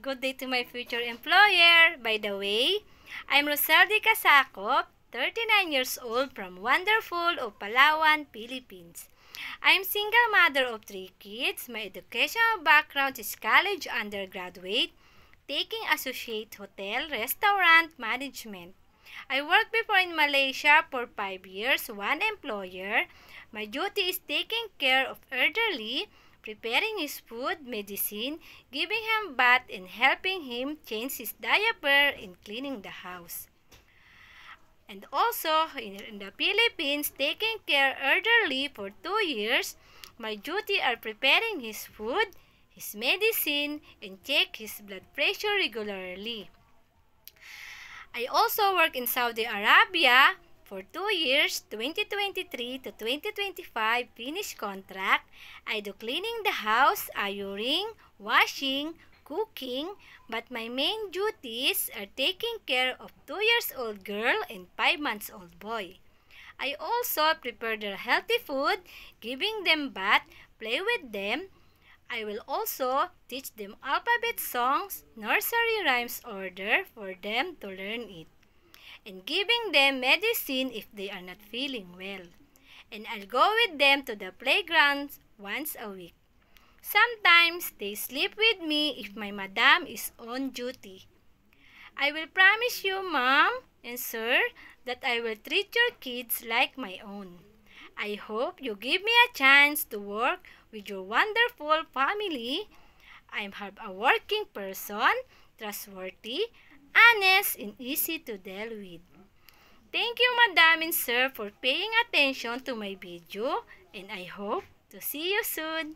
good day to my future employer. By the way, I'm Rosaldi Casacop, 39 years old from wonderful of Palawan, Philippines. I'm single mother of 3 kids. My educational background is college undergraduate, taking associate hotel restaurant management. I worked before in Malaysia for 5 years, one employer. My duty is taking care of elderly, preparing his food, medicine, giving him bath, and helping him change his diaper and cleaning the house. And also, in the Philippines, taking care elderly for 2 years, my duty are preparing his food, his medicine, and check his blood pressure regularly. I also work in Saudi Arabia for 2 years, 2023 to 2025 finish contract. I do cleaning the house, ironing, washing, cooking, but my main duties are taking care of 2 years old girl and 5 months old boy. I also prepare their healthy food, giving them bath, play with them. I will also teach them alphabet songs, nursery rhymes order for them to learn it, and giving them medicine if they are not feeling well. And I'll go with them to the playground once a week. Sometimes they sleep with me if my madam is on duty. I will promise you, mom and sir, that I will treat your kids like my own. I hope you give me a chance to work with your wonderful family. I'm a working person, trustworthy, honest, and easy to deal with. Thank you, Madam and Sir, for paying attention to my video, and I hope to see you soon.